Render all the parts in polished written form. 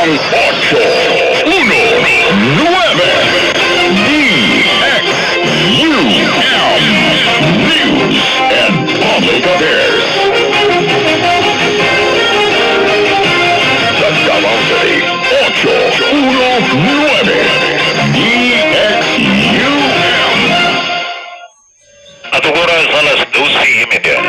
News and Public Affairs. The Davao City 819 DXUM. Atau oras alas 12:30.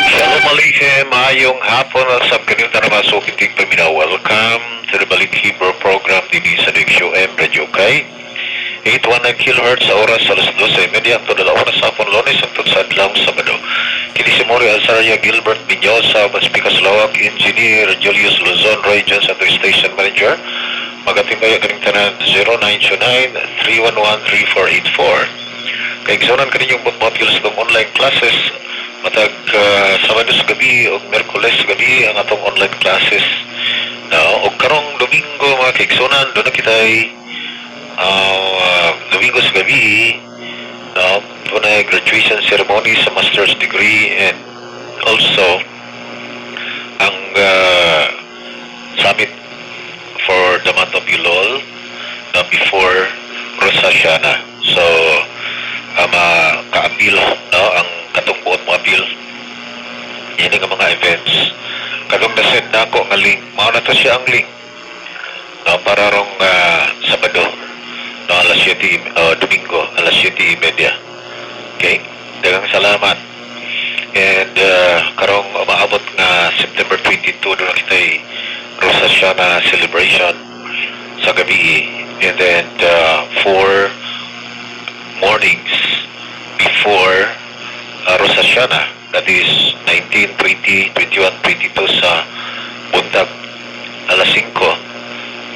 Shalom Aleichem, maayong hapon sa kanila na masukiting paminaw. Welcome to the Balit Hebrew program din sa DXUM Radio Kay. 819 kHz sa oras alas 12:30 to dala oras sa hapon Lunes hangtod sa adlaw Sabado. Kini si Mori Alzaria Gilbert Minyosa, Maspika Lawak, Engineer Julius Luzon, Roy Johnson, Station Manager. Magatimbay ang kaning tanan 0929-311-3484. Kaigsunan kaninyong butmotil sa itong online classes. Matag Sabado sa gabi o Merkules sa gabi ang atong online classes. O karong Domingo mga kaigsunan, doon na kita'y Domingo sa gabi, doon ay graduation ceremony sa master's degree and also ang summit for the month of Elul before Rosh Hashanah. So, ka-appeal, ang katungbuot mo appeal. Yan ang mga events. Kagam na-send na ako ang link. Mga na to siya ang link. Para rong Sabado. Alas 7, Domingo, alas 7:30. Okay? Dagang salamat. And karong maabot nga September 22, doon kita'y Rosh Hashanah celebration sa gabi. And then 4 mornings before Rosh Hashanah, that is 19, 20, 21, 22 sa buntag, alas 5.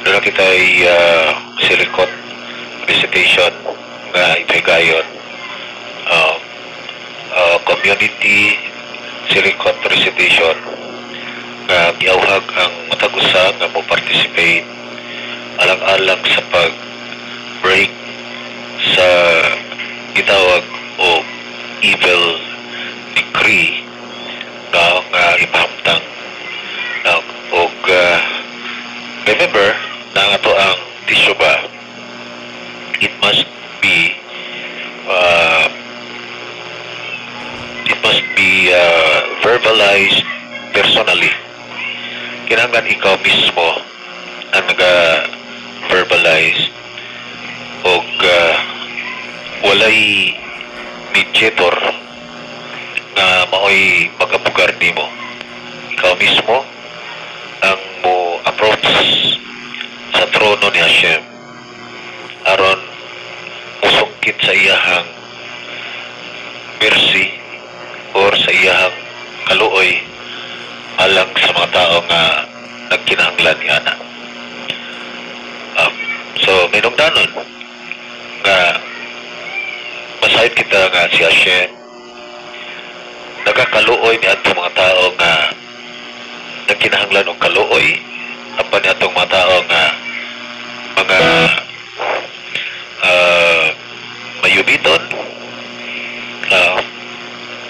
Doon kita'y silikot visitation nga ipagayon community silikot recitation nga giawhag ang matag usa nga mo participate alang-alang sa pag break sa gitawag o evil decree nga ipahamtang og remember na ato ang tissue ba, it must be verbalized personally. Kinahanglan ikaw mismo ang naga-verbalize og walay mediator na mao'y magabugar nimo. Ikaw mismo ang mo approach sa trono ni Hashem aron musungkit sa iyahang mercy or sa iyahang kaluoy alang sa mga tao nga nagkinahanglan ni ana. So minungdanon nga masayit kita nga si Hashem nagakaluoy ni atong mga tao nga nagkinahanglan og kaluoy apan ni atong mga tao nga mga mayubiton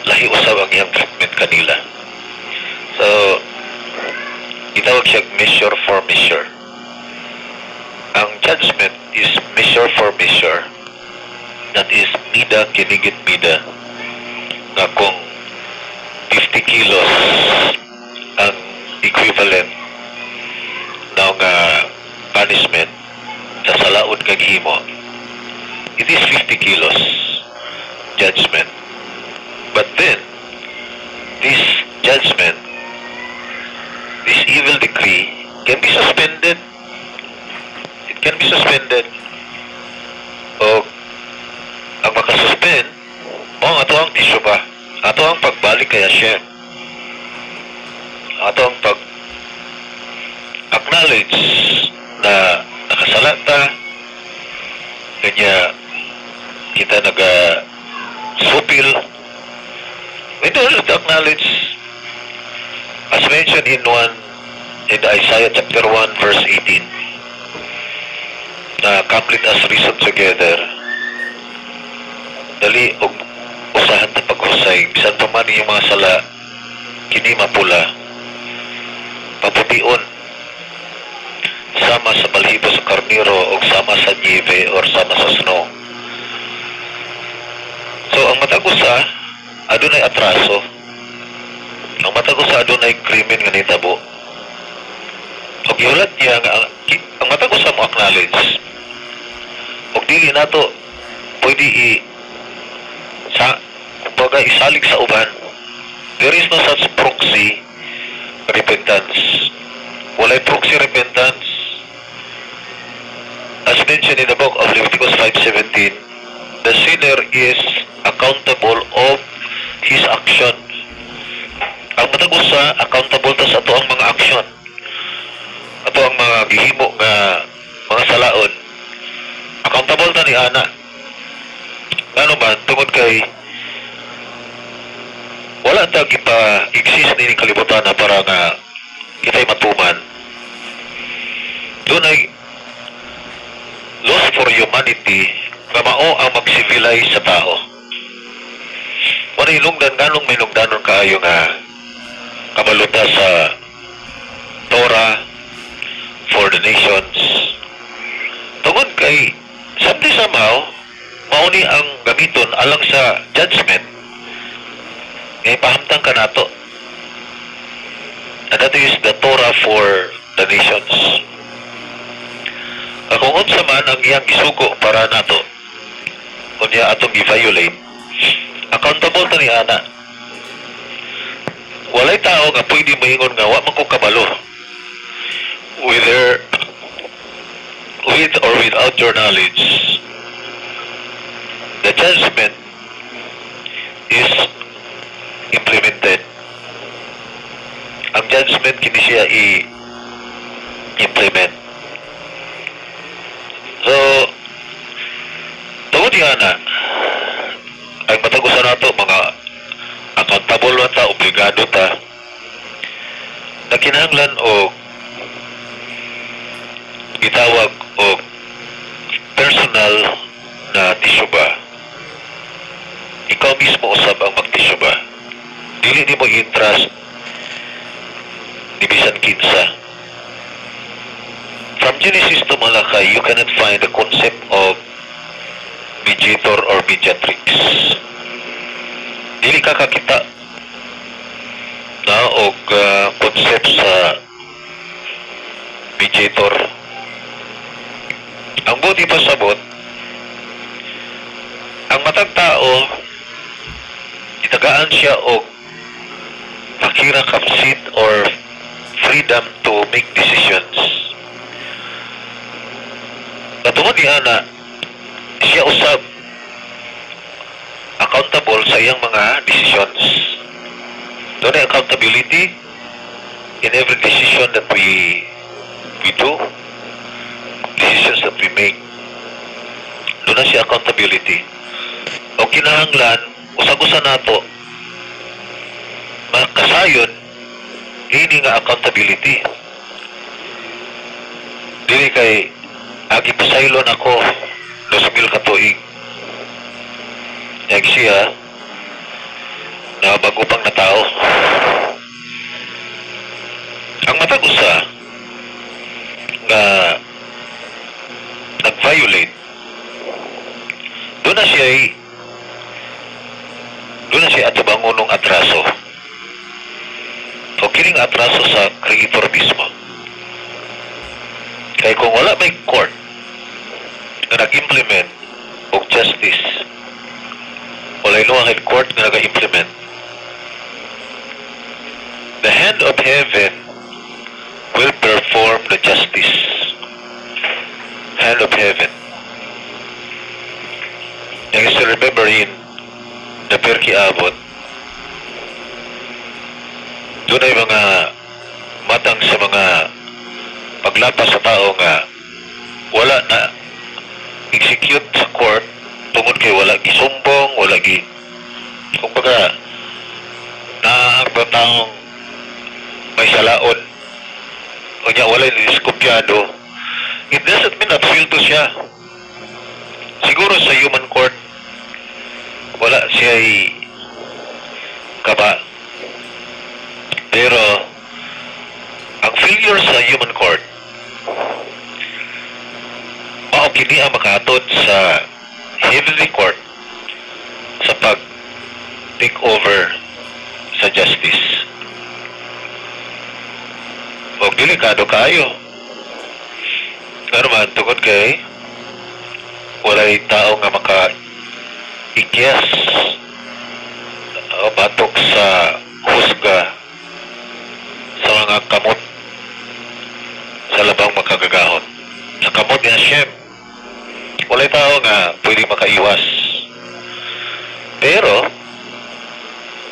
lahi usab ang iyang treatment kanila. So itawag siya measure for measure. Ang judgment is measure for measure, that is mida kinigit mida, nga kung 50 kilos ang equivalent na nga punishment sa salaod kagihimo, it is 50 kilos judgment. But then this judgment, this evil decree can be suspended. It can be suspended. O ang makasuspend mo ato ang tissue ba, ato ang pagbalik kay Hashem, ato ang pag acknowledge na nakasalata kanya kita supil. We don't acknowledge, as mentioned in Isaiah chapter 1 verse 18, na come let us reason together. Dali og usahan ta paghusay. Bisan pa man yung mga sala, kini mapula. Papution. Sama sa balhibo sa karniro o sama sa nieve or sama sa snow. So, ang matag usa, adunay atraso. Ang matag usa, adunay krimen nga nitabo. Og gihulat niya nga ang matag usa mo acknowledge. Og dili nato pwede isalig sa uban. There is no such proxy repentance. Walay proxy repentance. As mentioned in the book of Leviticus 5:17, the sinner is accountable of his action. Ang matag usa, accountable ta sa ato ang mga action. Ato ang mga gihimo nga mga salaon. Accountable ta ni ana. Ano man, tungod kay wala ta gipa-exist ni kalibutan na para nga kita'y matuman. Doon ay loss for humanity nga mao ang mag-civilize sa tao. Wala ilungdan ganong may lungdanon kaayo nga kabaluta sa Torah for the nations. Tungod kay something somehow mauni ang gamiton alang sa judgment. Ngay pahamtang ka nato. And that is the Torah for the nations. Kung unsa man ang iyang gisugo para nato, kunya atong i-violate, accountable ta ni ana. Walay tao nga pwede maingon nga wa man ko kabalo. Whether with or without your knowledge, the judgment is implemented. Ang judgment kini siya i-implement. So, tungod yan na, ay matagusan nato mga accountable na ta, obligado ta, na kinahanglan o gitawag o personal na tisyuba. Ikaw mismo usab ang magtisyuba. Dili ni mo i-trust ni bisan kinsa. From Genesis to Malachi, you cannot find the concept of mediator or mediatrix. Dili ka kakita na og concept sa mediator. Ang buti pasabot, ang matag tao, itagaan siya og pakira kapsit or freedom to make decisions. Natungod ni ana, siya usab accountable sa iyang mga decisions. Doon ay accountability in every decision that we do, decisions that we make. Doon na siya accountability. O kinahanglan, usag-usa nato, makasayon, hindi nga accountability. Dili kay agi pasaylon ako 2,000 ka tuig. Yang siya na bago pang na tao. Ang matag usa nga nag-violate, doon na siya at bangunong atraso. O kining atraso sa creator mismo. Kaya kung wala may court na nag-implement og justice, wala inuang court na nag-implement, the hand of heaven will perform the justice. Hand of heaven. And still remember in the Pirkei Avot, doon ay mga matang sa mga paglapas sa tao nga wala na execute sa court tungod kay wala gisumbong, wala kumbaga taong may salaon o niya wala nidiskopyado. It doesn't mean na filto siya. siguro sa human court, wala siya'y kaba. Pero, ang failure sa human court, mao kini ang makahatod sa heavenly court sa pag-take over sa justice. O delikado kayo. Ano man, tungkol kay walay tao nga maka-ikyas o batok sa husga sa mga kamot sa labang makagagahon. Sa kamot ni Hashem, walay tao nga pwede makaiwas. Pero,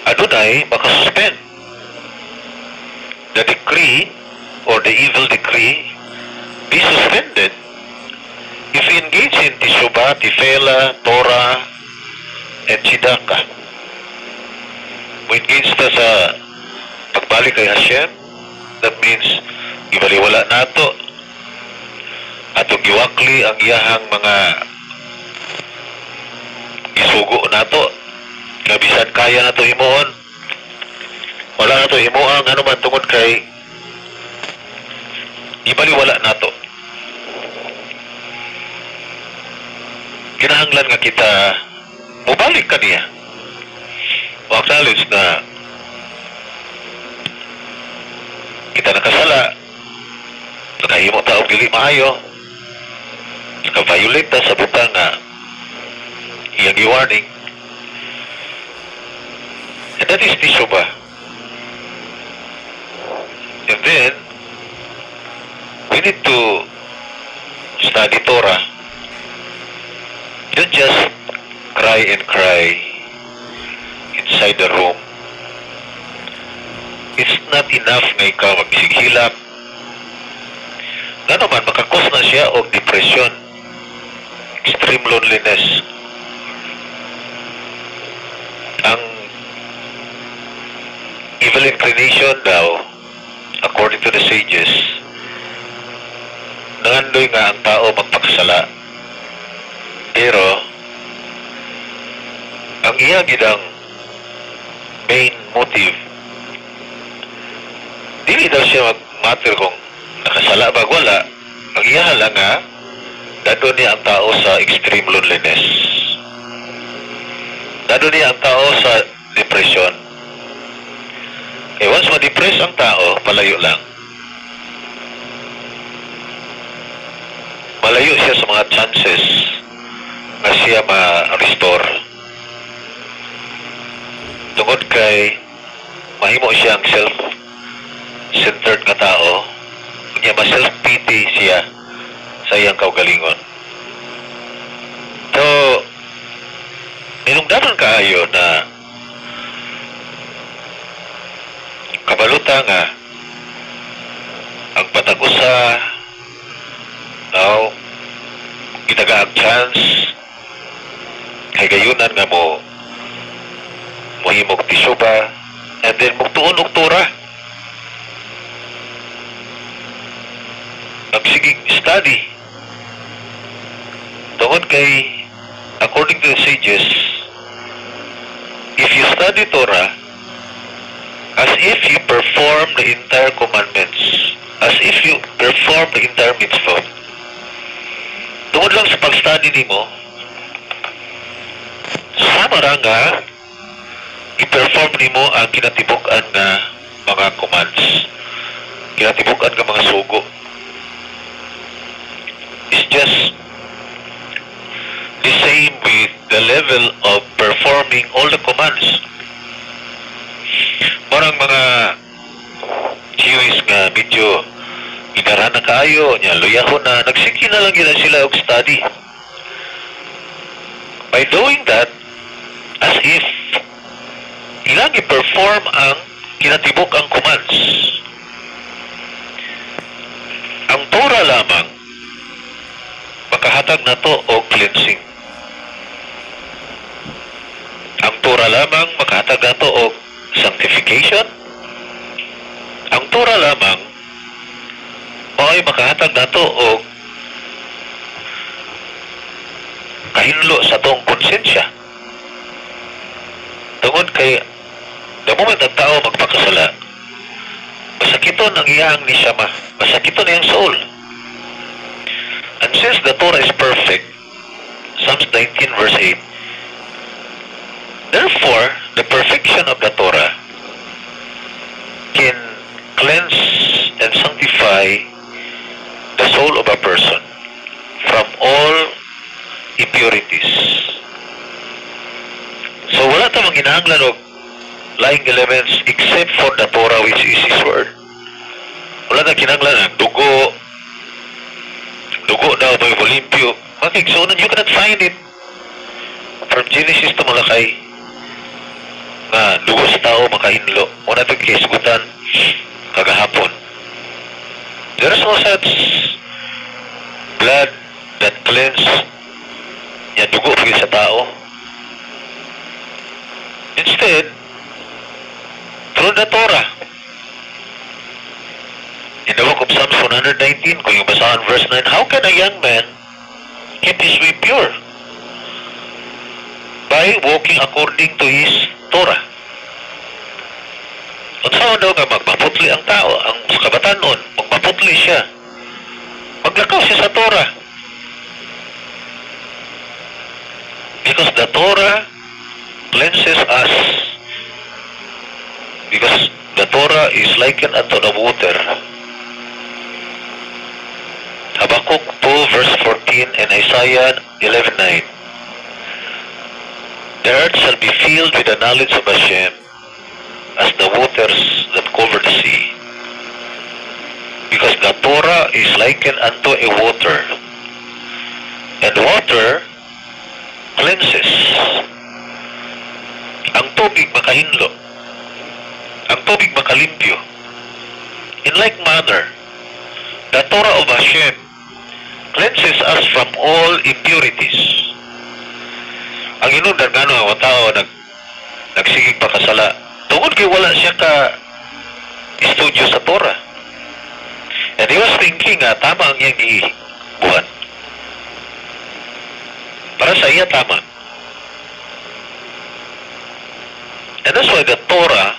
adunay makasuspend. The decree or the evil decree be suspended if we engage in Teshuvah, Tifela, Torah, and Tzedakah. We engage na sa pagbalik kay Hashem. That means, ibaliwala nato ato giwakli ang iyahang mga isugo nato. Kabisan kaya nato himuon. Wala nato himuon ano man tungod kay ibaliwala nato. Kinahanglan nga kita mubalik kaniya. O acknowledge na kita nakasala, nakahimo taong dili maayo, naka-violate ta sa butang nga iyang i-warning. And that is Teshuvah. And then, we need to study Torah. Don't just cry and cry inside the room. It's not enough nga ikaw magsighilap. Nga naman, makakos na siya o depression, extreme loneliness. Ang evil inclination daw, according to the sages, nangandoy nga ang tao magpakasala. Pero, ang iya gidang main motive, dili daw siya mag-matter kung nakasala ba wala. Ang iya lang nga, dado niya ang tao sa extreme loneliness. Dado niya ang tao sa depression. Eh, once ma-depress ang tao, palayo lang. Malayo siya sa mga chances na siya ma-restore. Tungod kay mahimo siyang self-centered nga tao, kanya ma-self-pity siya sa iyang kaugalingon. So, inungdanan kaayo na kabaluta nga ang patagusa now gitagaag chance kay gayunan nga mo mohimog Teshuvah and then mugtuon og Torah. Magsigig study tungod kay according to the sages, if you study Torah as if you perform the entire commandments, as if you perform the entire mitzvot, tungod lang sa pag-study nimo, sama ra nga i-perform nimo ang kinatibuk-an nga mga commands, kinatibuk-an nga mga sugo. It's just the same with the level of performing all the commands. Parang mga Jewish nga medyo idara na kaayo niya, luyahon na, nagsiki na lang yun sila og study. By doing that, as if ilang i-perform ang kinatibok ang commands. Ang Torah lamang makahatag na to og cleansing. Ang Torah lamang makahatag na to og sanctification. Ang Torah lamang ay makahatag na to og makahinlo sa tong konsensya. Tungod kay the moment ang tao magpakasala, masakiton ang iyang nishama, masakiton ang iyang soul. And since the Torah is perfect, Psalms 19 verse 8, therefore, the perfection of the Torah can cleanse and sanctify the soul of a person from all impurities. So wala tamang ginahanglan og lying elements except for the Torah, which is His word. Wala na kinahanglan ng dugo daw may limpyo. Okay, so you cannot find it from Genesis to Malakay na dugo sa tao makahinlo. Wala ito kisgutan kagahapon. There is no such blood that cleanse yan dugo sa tao. Instead, through the Torah. In the book of Psalms 119, kung yung basahan verse 9, how can a young man keep his way pure? By walking according to his Torah. Kung saan daw nga magmaputli ang tao, ang kabatanon, magmaputli siya. Maglakaw siya sa Torah. Because the Torah cleanses us. Because the Torah is likened unto the water. Habakkuk 2 verse 14 and Isaiah 11:9. The earth shall be filled with the knowledge of Hashem as the waters that cover the sea. Because the Torah is likened unto a water, and water cleanses. Ang tubig makahinlo, ang tubig makalimpyo. In like manner, the Torah of Hashem cleanses us from all impurities. Ang inundar nga ang tao nagsigig pakasala, tungod kay wala siya ka studio sa Torah. And he was thinking tama ang iyang gibuhat. Para sa iya tama. And that's why the Torah,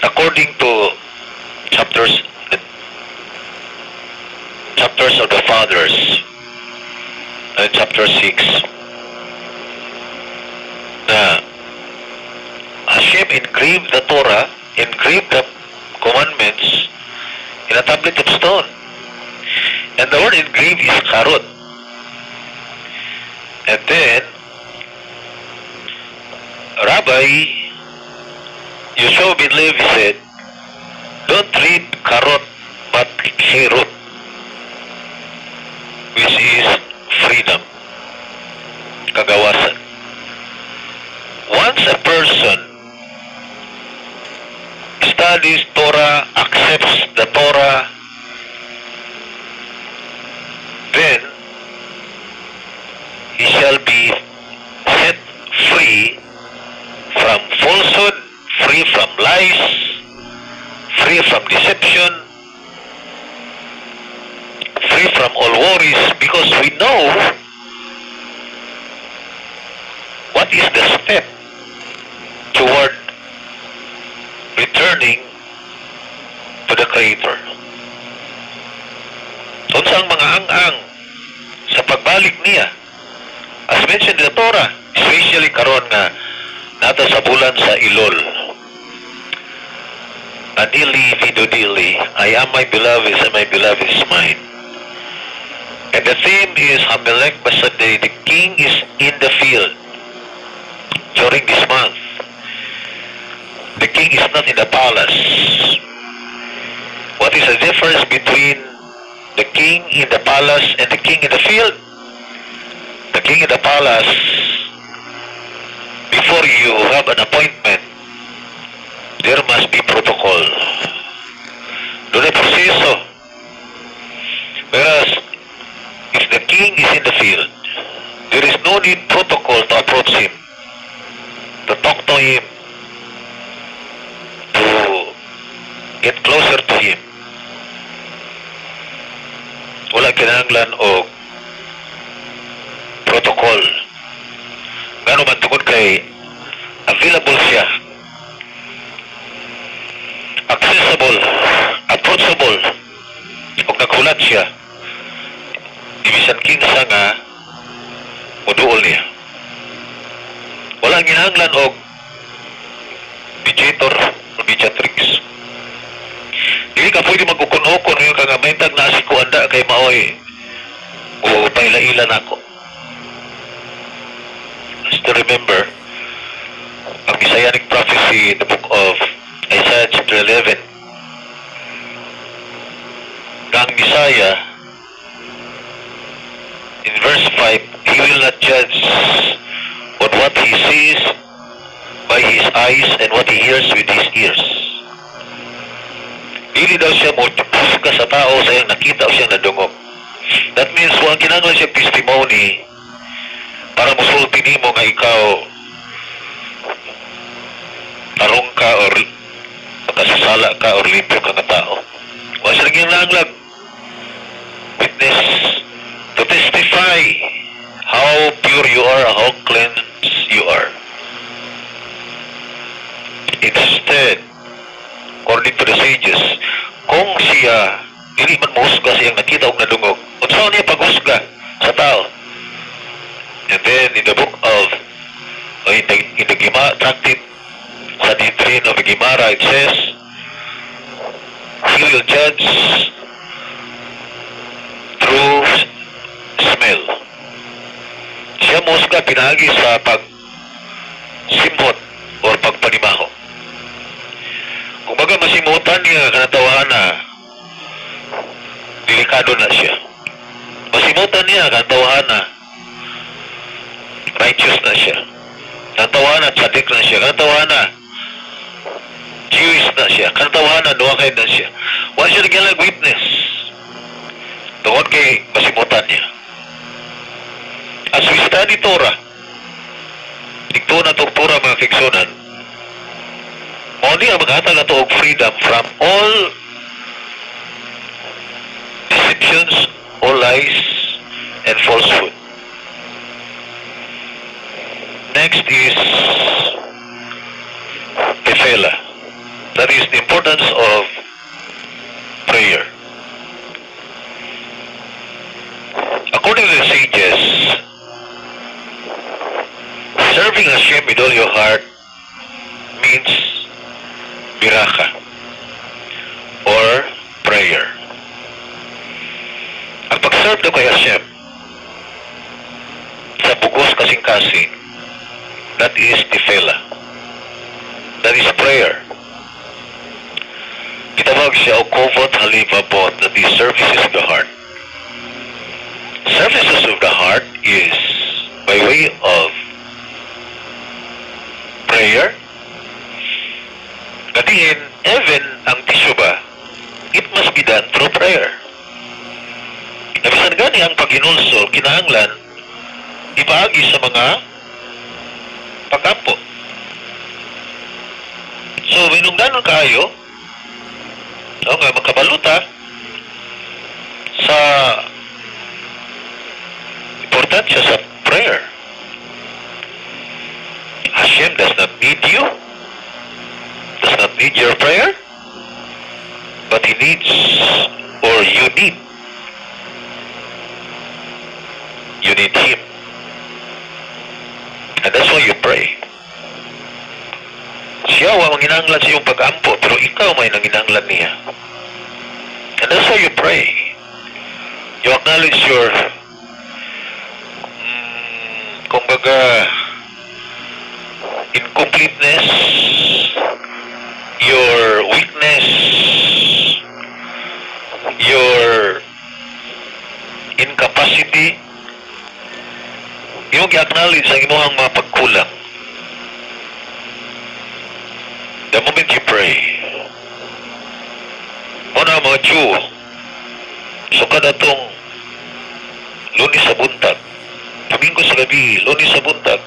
according to chapters of the fathers, chapter 6, na Hashem engraved the Torah, engraved the commandments in a tablet of stone. And the word engraved is karot. And then, Rabbi Yeshua ben Levi said, don't read karot but herot, which is freedom, kagawasan. Once a person studies Torah, accepts the Torah, then he shall be set free from falsehood, free from lies, free from deception, free from all worries, because we know what is the step toward returning to the Creator. Unsa ang mga ang-ang sa pagbalik niya, as mentioned in the Torah, especially karon nga nata sa bulan sa Ilol. Adili vidudili, I am my beloved and my beloved is mine. And the theme is Hamelech Basadeh, the king is in the field during this month. The king is not in the palace. What is the difference between the king in the palace and the king in the field? The king in the palace, before you have an appointment, there must be protocol. Doon ay proseso. Whereas, if the king is in the field, there is no need protocol to approach him, to talk to him, to get closer to him. Wala kinahanglan o call. Ngano man tungod kay available siya, accessible, approachable, ug naghulat siya. Ibisan kinsa nga moduol niya. Walang ginahanglan og mediator o mediatrix. Dili ka pwede magkukun-ukon yung kagamentag na si kuanda kay maoy o paila-ila na ako. Still remember ang Messianic prophecy in the book of Isaiah chapter 11 na ang Messiah in verse 5, he will not judge on what he sees by his eyes and what he hears with his ears. Dili daw siya mo pusga sa tao sa iyang nakita o siyang nadungog. That means huwag kinanglan siya testimony para musulti nimo nga ikaw tarong ka or makasasala ka or limpyo ka nga tao. Huwag siya naging langlag witness to testify how pure you are, how cleansed you are. Instead, according to the sages, kung siya dili man mahusga siyang nakita og nadungog, unsa niya paghusga sa tao? And then in the book of in the Gemara tractate sa doctrine of the Gemara, it says he will judge through smell. Siya mahusga pinagi sa pagsimhot or pagpanimaho. Kung baga masimutan niya kanatawahan na delikado na siya. Masimutan niya kanatawahan na righteous na siya. Kanatawahan na tsadik na siya. Kanatawahan na Jewish na siya. Kanatawahan na nuwakay na siya. Wala siya naging witness. Tungkol kay masimutan niya. As we study Torah, dikto na itong Torah mga kiksunan, only ang maghatag na ito og freedom from all deceptions, all lies, and falsehood. Next is tefillah. That is the importance of prayer. According to the sages, serving Hashem with all your heart means biracha or prayer. Ang pag-serve daw kay Hashem sa bugos kasing-kasing, that is tefillah. That is prayer. Kitawag siya o kovot halivabot, that is services of the heart. Services of the heart is by way of prayer. Katingin, even ang tisuba, it must be done through prayer. Nabisan gani ang pag-inulso, kinahanglan, ipaagi sa mga pagkampo. So, minungdanon kayo, nga, makabaluta sa importansya sa prayer. Hashem does not need you, does not need your prayer, but He needs, or you need Him. And that's why you pray. Siya wa manginanglan sa iyong pag-ampo, pero ikaw may nanginanglan niya. And that's why you pray. You acknowledge your kumbaga incompleteness, your weakness, your incapacity. Yung i-acknowledge ang imuhang mga pagkulang. The moment you pray, muna mga Jew, so kada itong Lunes sa buntag, Domingo sa gabi, Lunes sa buntag,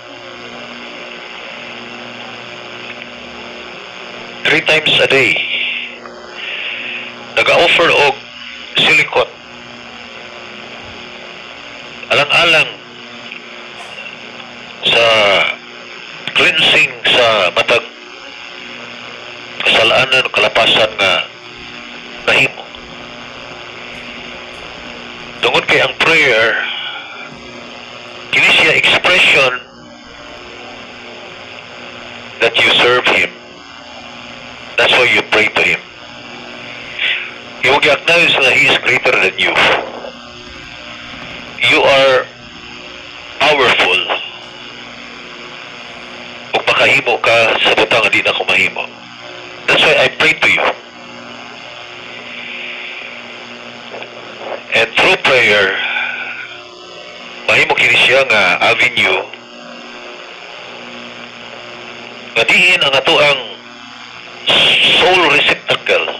3 times a day, nag-offer og silikon, alang-alang sa cleansing sa matag kasalanan o kalapasan nga nahimo. Tungod kay ang prayer, kini siya expression that you serve Him. That's why you pray to Him. You acknowledge that He is greater than you. You are powerful. Ug makahimo ka sa butang nga di na ko mahimo. That's why I pray to you. And through prayer, mahimo kini siya nga avenue nga diin ang atoang soul receptacle.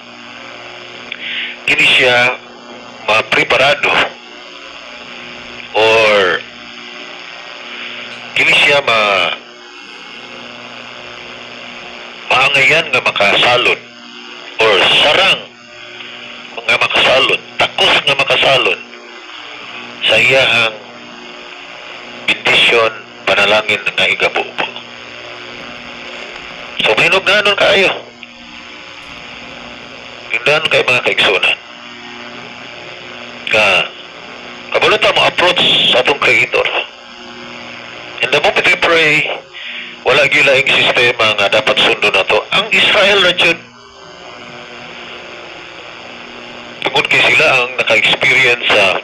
Kini siya mapreparado or kini siya maangayan nga makasalod or sarang nga makasalod, takos nga makasalod sa iyahang bendisyon, panalangin nga igabubo. So mahinugdanon kaayo. Hindahan kayo mga kaigsunan. Kabulutan mo approach sa atong Creator. And the moment we pray, wala gilaing sistema nga dapat sundo na to. Ang Israel na dyan, tungod kay sila ang naka-experience sa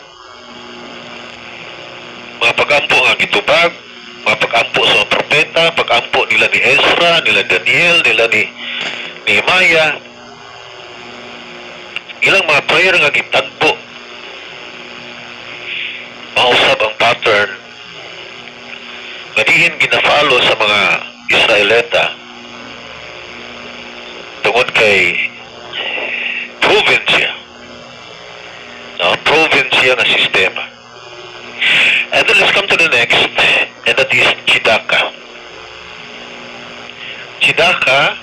mga pag-ampo nga gitubag, mga pag-ampo sa mga propeta, pag-ampo nila ni Ezra, nila Daniel, nila ni Nehemiah, ilang mga prayer nga gitagpo, mausap ang pattern nga diin gina-follow sa mga Israelita tungod kay provincia nga sistema. And then let's come to the next, and that is Chidaka. Chidaka,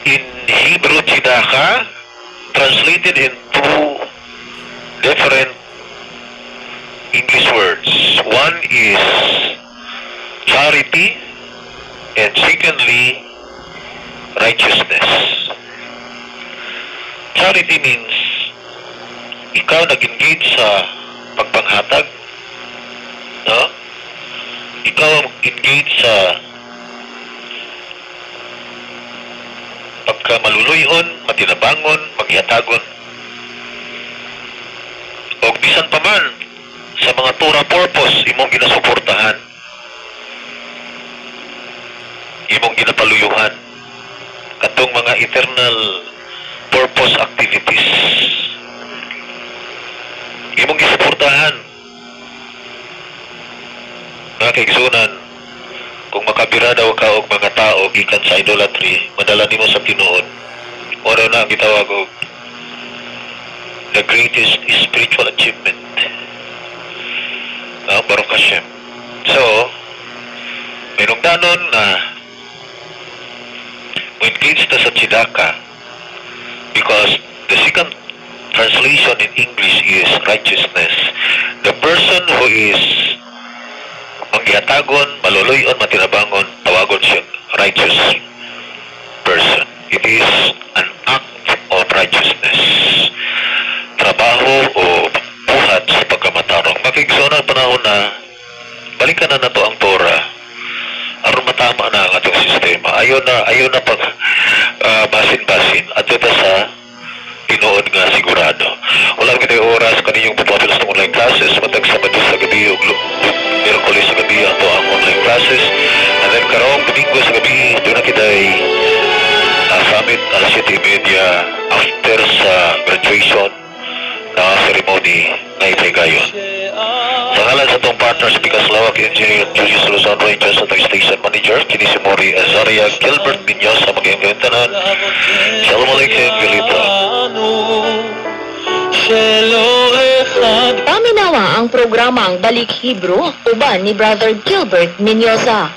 in Hebrew, Chidaka, translated in two different English words. One is charity, and secondly, righteousness. Charity means ikaw nag-engage sa pagpanghatag, no? Ikaw ang engage sa pagkamaluluyon, matinabangon, maghihatagon, o bisan pa man sa mga tura purpose imong ginasuportahan, imong ginapaluyuhan katong mga eternal purpose activities imong gisuportahan. Mga kaigsunan, kung makabira daw ka og mga tao gikan sa idolatry, madala nimo sa tinuod. Ora na ang gitawag og the greatest spiritual achievement. Baruch Hashem. So, minungdanon na mo-engage na sa Chidaka because the second translation in English is righteousness. The person who is manggihatagon, maluluyon, matinabangon, tawagon siya righteous person. It is an act of righteousness. Trabaho o buhat sa pagkamatarong. Makikisona ang panahon na balikan na nato ang Torah aron matama na ang atong sistema. Ayaw na pag basin-basin at ito sa tinuod nga sigurado. Wala kita oras kaninyong pupapilas ng online classes matag Sabado sa gabi o Miyerkules sa gabi ato ang online classes, and then karong Domingo sa gabi doon na kita ay summit alas 7:30 after sa graduation na ceremony na ipagayon. Sa ngalan sa itong partners, Pikas Lawak, Engineer Julius Luzon Rangers at Station Manager, kini si Mori Azaria Gilbert Pinyos sa mag-iimbentanan. Shalom Aleichem, Galita. Paminawa ang programang Balik Hebrew uban ni Brother Gilbert Minyosa.